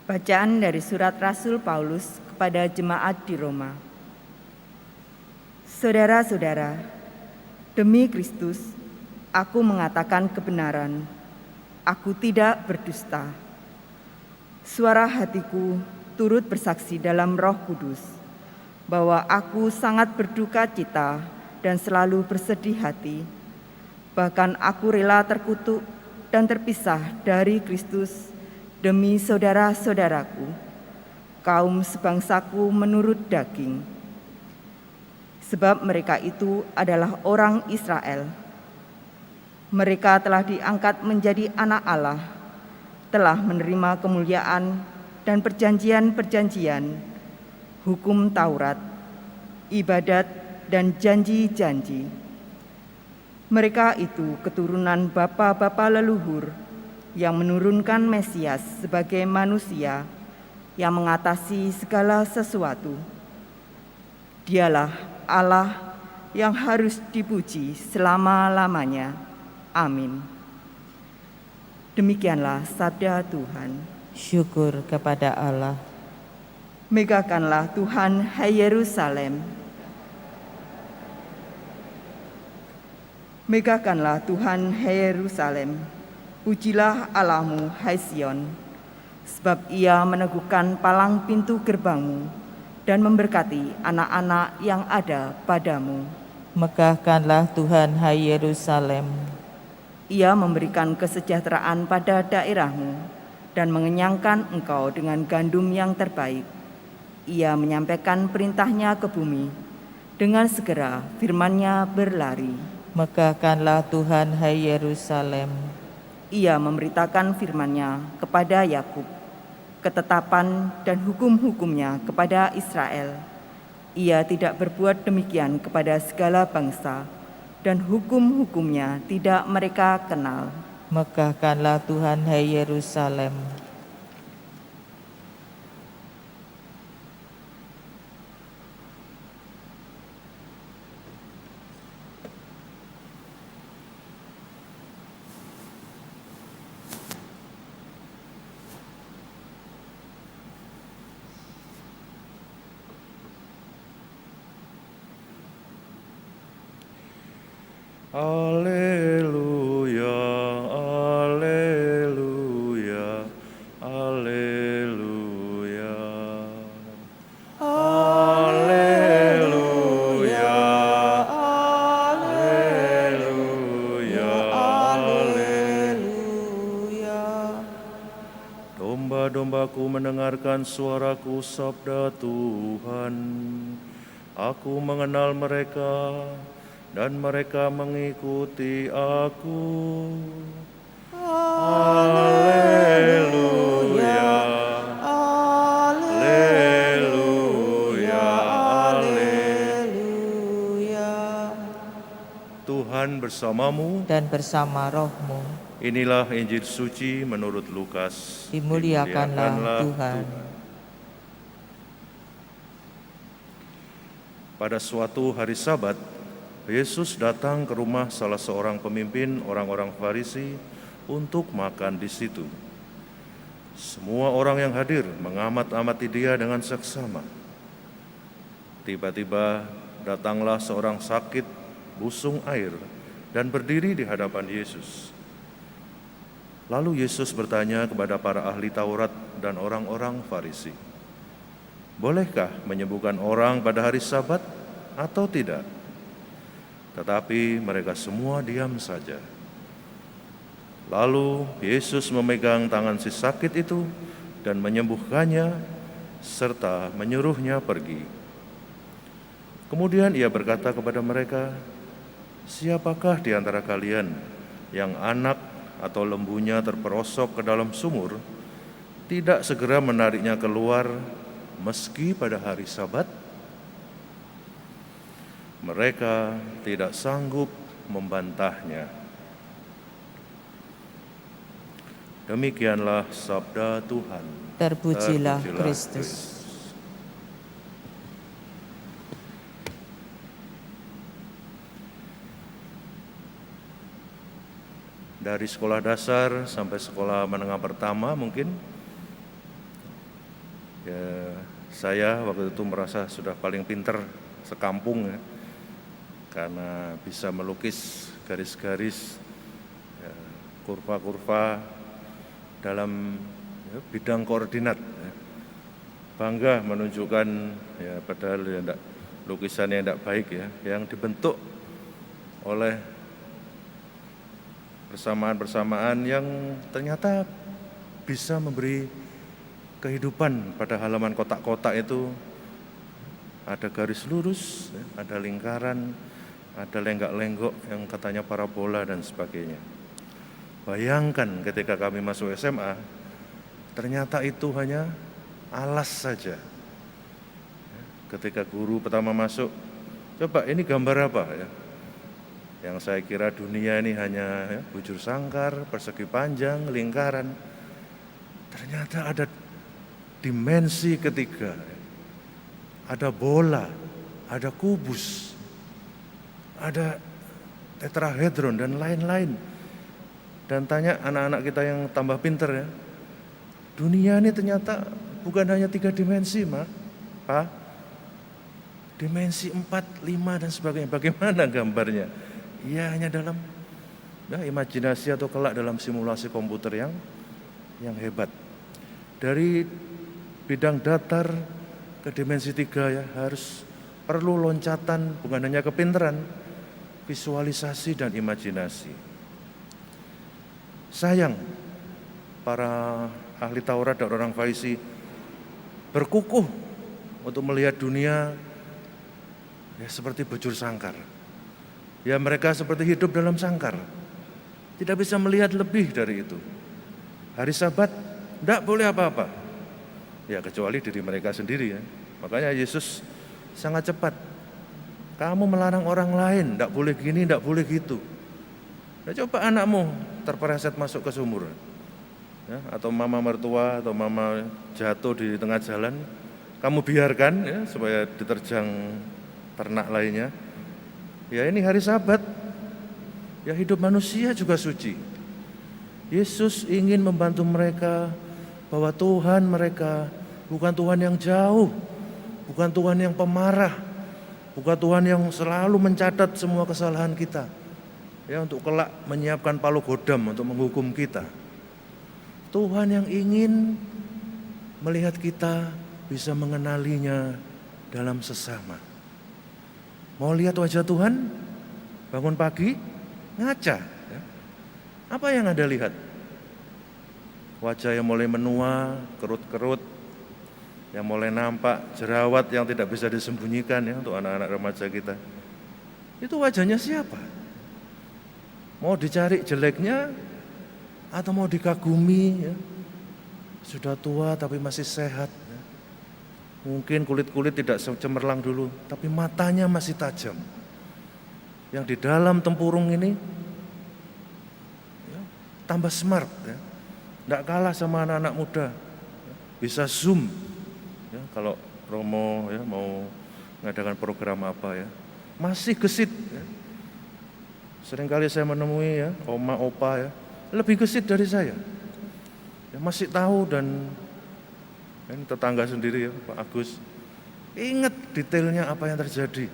Bacaan dari surat Rasul Paulus kepada jemaat di Roma. Saudara-saudara, demi Kristus, aku mengatakan kebenaran. Aku tidak berdusta. Suara hatiku turut bersaksi dalam Roh Kudus bahwa aku sangat berduka cita dan selalu bersedih hati. Bahkan aku rela terkutuk dan terpisah dari Kristus demi saudara-saudaraku, kaum sebangsaku menurut daging. Sebab mereka itu adalah orang Israel. Mereka telah diangkat menjadi anak Allah, telah menerima kemuliaan dan perjanjian-perjanjian, hukum Taurat, ibadat, dan janji-janji. Mereka itu keturunan bapa-bapa leluhur yang menurunkan Mesias sebagai manusia yang mengatasi segala sesuatu. Dialah Allah yang harus dipuji selama-lamanya. Amin. Demikianlah sabda Tuhan. Syukur kepada Allah. Megahkanlah Tuhan, hai Yerusalem. Megahkanlah Tuhan, hai Yerusalem. Pujilah Allahmu, hai Sion, sebab Ia meneguhkan palang pintu gerbangmu dan memberkati anak-anak yang ada padamu. Megahkanlah Tuhan, hai Yerusalem. Ia memberikan kesejahteraan pada daerahmu dan mengenyangkan engkau dengan gandum yang terbaik. Ia menyampaikan perintahnya ke bumi, dengan segera firman-Nya berlari. Megahkanlah Tuhan, hai Yerusalem. Ia memberitakan firman-Nya kepada Yakub, ketetapan dan hukum-hukum-Nya kepada Israel. Ia tidak berbuat demikian kepada segala bangsa, dan hukum-hukum-Nya tidak mereka kenal. Megahkanlah Tuhan, hai Yerusalem. Haleluya, haleluya, haleluya. Haleluya, haleluya, haleluya. Domba-dombaku mendengarkan suaraku, sabda Tuhan. Aku mengenal mereka, dan mereka mengikuti aku. Haleluya, haleluya, haleluya. Tuhan bersamamu Dan bersama rohmu. Inilah Injil suci menurut Lukas. Dimuliakanlah Tuhan. Pada suatu hari Sabat, Yesus datang ke rumah salah seorang pemimpin orang-orang Farisi untuk makan di situ. Semua orang yang hadir mengamat-amati dia dengan seksama. Tiba-tiba datanglah seorang sakit busung air dan berdiri di hadapan Yesus. Lalu Yesus bertanya kepada para ahli Taurat dan orang-orang Farisi, "Bolehkah menyembuhkan orang pada hari Sabat atau tidak?" Tetapi mereka semua diam saja. Lalu Yesus memegang tangan si sakit itu dan menyembuhkannya serta menyuruhnya pergi. Kemudian ia berkata kepada mereka, "Siapakah di antara kalian yang anak atau lembunya terperosok ke dalam sumur, tidak segera menariknya keluar meski pada hari Sabat?" Mereka tidak sanggup membantahnya. Demikianlah sabda Tuhan. Terpujilah Kristus. Dari sekolah dasar sampai sekolah menengah pertama mungkin Ya, saya waktu itu merasa sudah paling pinter sekampung ya, karena bisa melukis garis-garis, ya, kurva-kurva dalam bidang koordinat. Ya. Bangga menunjukkan ya, padahal ya, lukisannya tidak baik ya, yang dibentuk oleh persamaan-persamaan yang ternyata bisa memberi kehidupan pada halaman kotak-kotak itu. Ada garis lurus, ada lingkaran, ada lenggak-lenggok yang katanya parabola dan sebagainya. Bayangkan ketika kami masuk SMA, ternyata itu hanya alas saja. Ketika guru pertama masuk, coba ini gambar apa ya? Yang saya kira dunia ini hanya ya, bujur sangkar, persegi panjang, lingkaran. Ternyata ada dimensi ketiga, ada bola, ada kubus, ada tetrahedron dan lain-lain. Dan tanya anak-anak kita yang tambah pinter ya, dunia ini ternyata bukan hanya 3 dimensi, Pak. Dimensi 4, 5 dan sebagainya. Bagaimana gambarnya? Ya hanya dalam imajinasi atau kelak dalam simulasi komputer yang hebat. Dari bidang datar ke dimensi 3 ya, harus perlu loncatan, bukan hanya kepintaran, visualisasi dan imajinasi. Sayang para ahli Taurat dan orang Farisi berkukuh untuk melihat dunia ya seperti bujur sangkar. Ya mereka seperti hidup dalam sangkar, tidak bisa melihat lebih dari itu. Hari Sabat tidak boleh apa-apa, ya kecuali diri mereka sendiri ya. Makanya Yesus sangat cepat. Kamu melarang orang lain, tidak boleh gini, tidak boleh gitu. Nah, coba anakmu terpeleset masuk ke sumur, ya, atau mama mertua atau mama jatuh di tengah jalan, kamu biarkan ya supaya diterjang ternak lainnya. Ya ini hari Sabat, ya hidup manusia juga suci. Yesus ingin membantu mereka bahwa Tuhan mereka bukan Tuhan yang jauh, bukan Tuhan yang pemarah, bukan Tuhan yang selalu mencatat semua kesalahan kita, ya untuk kelak menyiapkan palu godam untuk menghukum kita. Tuhan yang ingin melihat kita bisa mengenalinya dalam sesama. Mau lihat wajah Tuhan? Bangun pagi, ngaca. Ya. Apa yang Anda lihat? Wajah yang mulai menua, kerut-kerut, yang mulai nampak, jerawat yang tidak bisa disembunyikan ya untuk anak-anak remaja kita. Itu wajahnya siapa? Mau dicari jeleknya atau mau dikagumi ya? Sudah tua tapi masih sehat. Ya. Mungkin kulit-kulit tidak cemerlang dulu, tapi matanya masih tajam. Yang di dalam tempurung ini ya, tambah smart ya. Tidak kalah sama anak-anak muda. Bisa zoom. Ya, kalau Romo ya, mau mengadakan program apa ya, masih gesit. Ya. Seringkali saya menemui ya, oma, opa ya, lebih gesit dari saya. Ya, masih tahu dan ini tetangga sendiri ya, Pak Agus. Ingat detailnya apa yang terjadi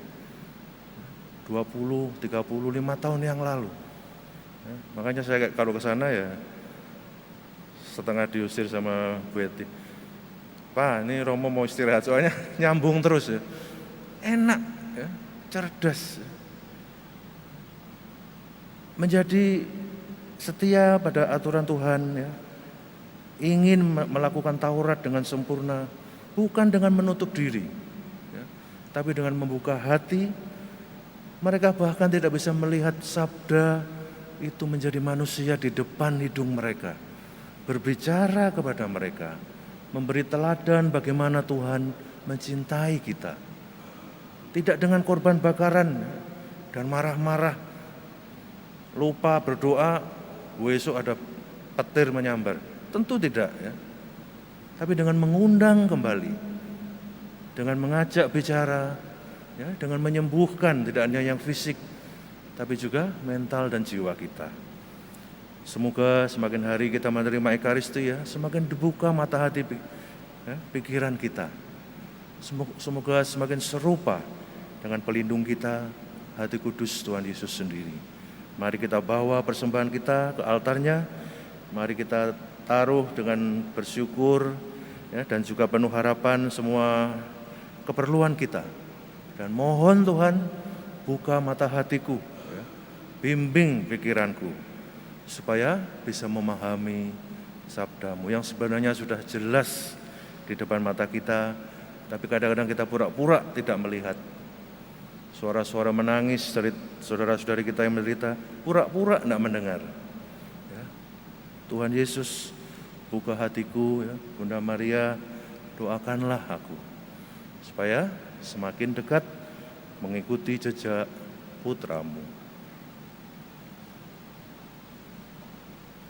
20, 35 tahun yang lalu. Ya, makanya saya kalau ke sana ya setengah diusir sama Bu Eti. Pak, ini Romo mau istirahat soalnya nyambung terus ya. Enak ya, cerdas. Menjadi setia pada aturan Tuhan ya. Ingin melakukan Taurat dengan sempurna, bukan dengan menutup diri, ya, tapi dengan membuka hati. Mereka bahkan tidak bisa melihat sabda itu menjadi manusia di depan hidung mereka, berbicara kepada mereka, memberi teladan bagaimana Tuhan mencintai kita. Tidak dengan korban bakaran dan marah-marah, lupa berdoa, besok ada petir menyambar. Tentu tidak ya. Tapi dengan mengundang kembali, dengan mengajak bicara, ya, dengan menyembuhkan tidak hanya yang fisik, tapi juga mental dan jiwa kita. Semoga semakin hari kita menerima Ekaristi ya, semakin dibuka mata hati pikiran kita. Semoga semakin serupa dengan pelindung kita, hati kudus Tuhan Yesus sendiri. Mari kita bawa persembahan kita ke altarnya. Mari kita taruh dengan bersyukur dan juga penuh harapan semua keperluan kita. Dan mohon Tuhan buka mata hatiku, bimbing pikiranku, supaya bisa memahami sabda-Mu yang sebenarnya sudah jelas di depan mata kita, tapi kadang-kadang kita pura-pura tidak melihat. Suara-suara menangis dari saudara-saudari kita yang menderita, pura-pura tidak mendengar. Tuhan Yesus, buka hatiku, Bunda Maria, doakanlah aku, supaya semakin dekat mengikuti jejak putra-Mu.